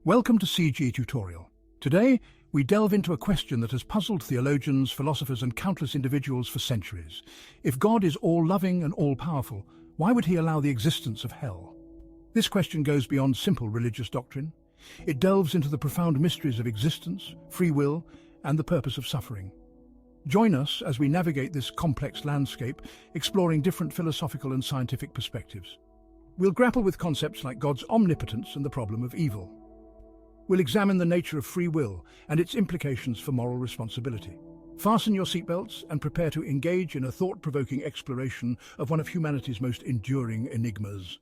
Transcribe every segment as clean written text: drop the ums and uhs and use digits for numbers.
Welcome to CG Tutorial. Today, we delve into a question that has puzzled theologians, philosophers, and countless individuals for centuries. If God is all-loving and all-powerful, why would he allow the existence of hell? This question goes beyond simple religious doctrine. It delves into the profound mysteries of existence, free will, and the purpose of suffering. Join us as we navigate this complex landscape, exploring different philosophical and scientific perspectives. We'll grapple with concepts like God's omnipotence and the problem of evil. We'll examine the nature of free will and its implications for moral responsibility. Fasten your seatbelts and prepare to engage in a thought-provoking exploration of one of humanity's most enduring enigmas.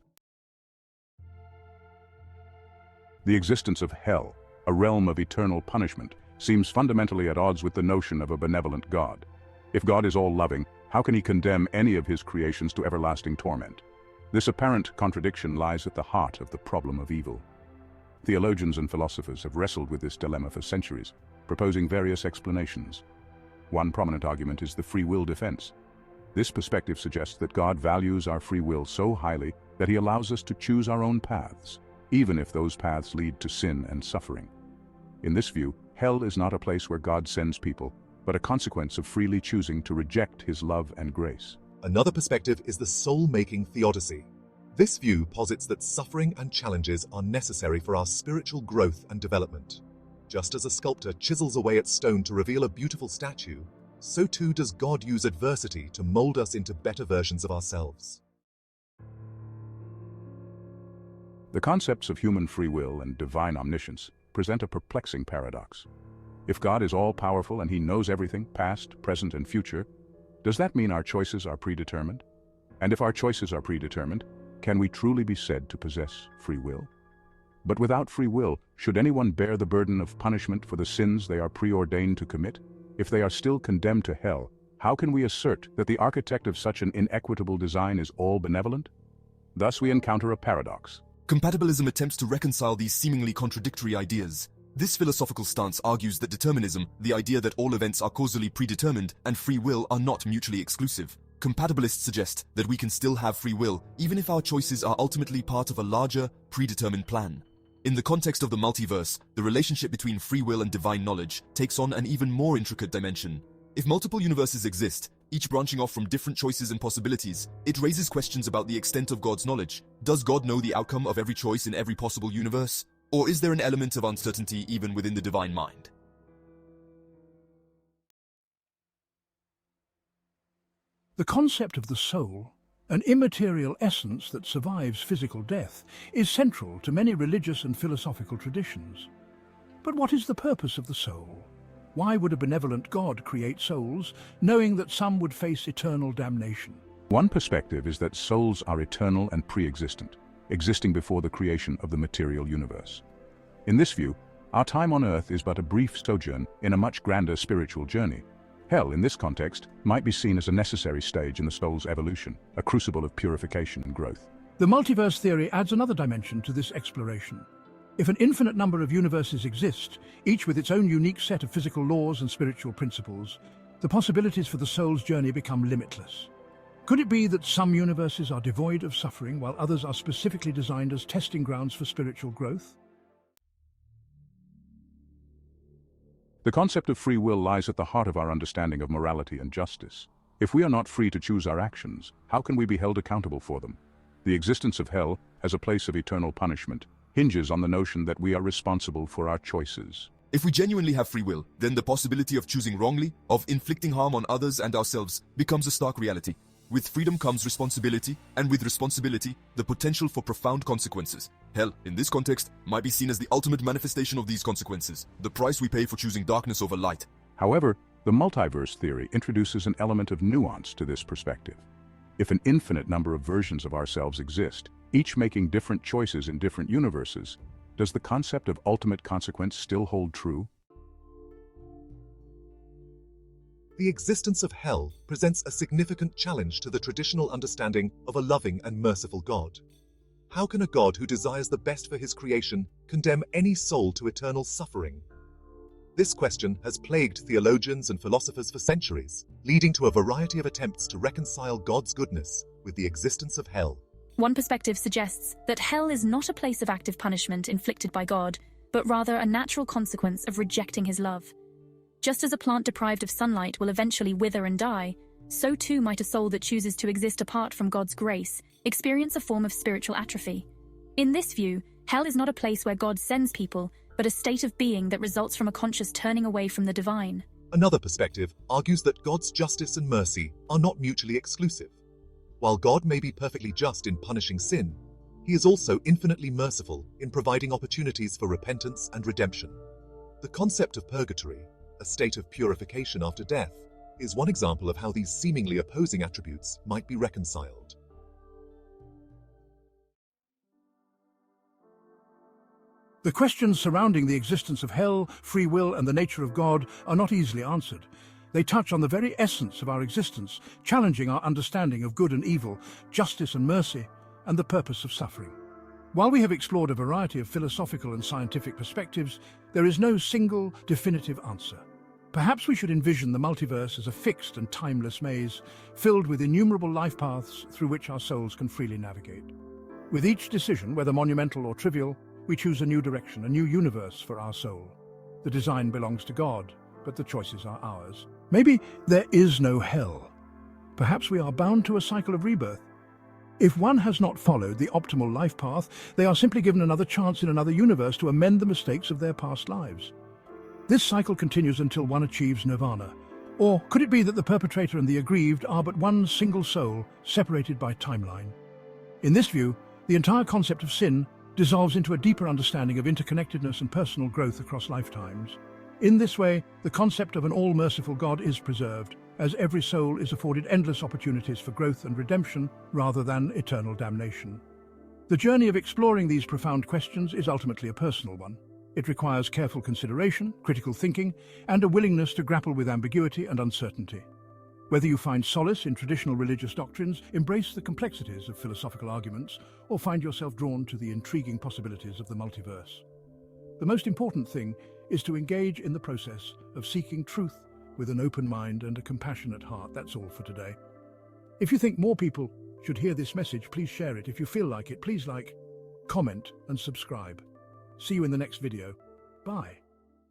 The existence of hell, a realm of eternal punishment, seems fundamentally at odds with the notion of a benevolent God. If God is all-loving, how can he condemn any of his creations to everlasting torment? This apparent contradiction lies at the heart of the problem of evil. Theologians and philosophers have wrestled with this dilemma for centuries, proposing various explanations. One prominent argument is the free will defense. This perspective suggests that God values our free will so highly that he allows us to choose our own paths, even if those paths lead to sin and suffering. In this view, hell is not a place where God sends people, but a consequence of freely choosing to reject his love and grace. Another perspective is the soul-making theodicy. This view posits that suffering and challenges are necessary for our spiritual growth and development. Just as a sculptor chisels away at stone to reveal a beautiful statue, so too does God use adversity to mold us into better versions of ourselves. The concepts of human free will and divine omniscience present a perplexing paradox. If God is all-powerful and he knows everything, past, present, and future, does that mean our choices are predetermined? And if our choices are predetermined, can we truly be said to possess free will? But without free will, should anyone bear the burden of punishment for the sins they are preordained to commit? If they are still condemned to hell, how can we assert that the architect of such an inequitable design is all-benevolent? Thus we encounter a paradox. Compatibilism attempts to reconcile these seemingly contradictory ideas. This philosophical stance argues that determinism, the idea that all events are causally predetermined, and free will are not mutually exclusive. Compatibilists suggest that we can still have free will, even if our choices are ultimately part of a larger, predetermined plan. In the context of the multiverse, the relationship between free will and divine knowledge takes on an even more intricate dimension. If multiple universes exist, each branching off from different choices and possibilities, it raises questions about the extent of God's knowledge. Does God know the outcome of every choice in every possible universe? Or is there an element of uncertainty even within the divine mind? The concept of the soul, an immaterial essence that survives physical death, is central to many religious and philosophical traditions. But what is the purpose of the soul? Why would a benevolent God create souls, knowing that some would face eternal damnation? One perspective is that souls are eternal and pre-existent, existing before the creation of the material universe. In this view, our time on earth is but a brief sojourn in a much grander spiritual journey. Hell, in this context, might be seen as a necessary stage in the soul's evolution, a crucible of purification and growth. The multiverse theory adds another dimension to this exploration. If an infinite number of universes exist, each with its own unique set of physical laws and spiritual principles, the possibilities for the soul's journey become limitless. Could it be that some universes are devoid of suffering while others are specifically designed as testing grounds for spiritual growth? The concept of free will lies at the heart of our understanding of morality and justice. If we are not free to choose our actions, how can we be held accountable for them? The existence of hell, as a place of eternal punishment, hinges on the notion that we are responsible for our choices. If we genuinely have free will, then the possibility of choosing wrongly, of inflicting harm on others and ourselves, becomes a stark reality. With freedom comes responsibility, and with responsibility, the potential for profound consequences. Hell, in this context, might be seen as the ultimate manifestation of these consequences, the price we pay for choosing darkness over light. However, the multiverse theory introduces an element of nuance to this perspective. If an infinite number of versions of ourselves exist, each making different choices in different universes, does the concept of ultimate consequence still hold true? The existence of hell presents a significant challenge to the traditional understanding of a loving and merciful God. How can a God who desires the best for his creation condemn any soul to eternal suffering? This question has plagued theologians and philosophers for centuries, leading to a variety of attempts to reconcile God's goodness with the existence of hell. One perspective suggests that hell is not a place of active punishment inflicted by God, but rather a natural consequence of rejecting his love. Just as a plant deprived of sunlight will eventually wither and die, so too might a soul that chooses to exist apart from God's grace experience a form of spiritual atrophy. In this view, hell is not a place where God sends people, but a state of being that results from a conscious turning away from the divine. Another perspective argues that God's justice and mercy are not mutually exclusive. While God may be perfectly just in punishing sin, he is also infinitely merciful in providing opportunities for repentance and redemption. The concept of purgatory, a state of purification after death, is one example of how these seemingly opposing attributes might be reconciled. The questions surrounding the existence of hell, free will, and the nature of God are not easily answered. They touch on the very essence of our existence, challenging our understanding of good and evil, justice and mercy, and the purpose of suffering. While we have explored a variety of philosophical and scientific perspectives, there is no single, definitive answer. Perhaps we should envision the multiverse as a fixed and timeless maze, filled with innumerable life paths through which our souls can freely navigate. With each decision, whether monumental or trivial, we choose a new direction, a new universe for our soul. The design belongs to God, but the choices are ours. Maybe there is no hell. Perhaps we are bound to a cycle of rebirth. If one has not followed the optimal life path, they are simply given another chance in another universe to amend the mistakes of their past lives. This cycle continues until one achieves nirvana. Or could it be that the perpetrator and the aggrieved are but one single soul, separated by timeline? In this view, the entire concept of sin dissolves into a deeper understanding of interconnectedness and personal growth across lifetimes. In this way, the concept of an all-merciful God is preserved, as every soul is afforded endless opportunities for growth and redemption rather than eternal damnation. The journey of exploring these profound questions is ultimately a personal one. It requires careful consideration, critical thinking, and a willingness to grapple with ambiguity and uncertainty. Whether you find solace in traditional religious doctrines, embrace the complexities of philosophical arguments, or find yourself drawn to the intriguing possibilities of the multiverse. The most important thing is to engage in the process of seeking truth with an open mind and a compassionate heart. That's all for today. If you think more people should hear this message, please share it. If you feel like it, please like, comment, and subscribe. See you in the next video. Bye.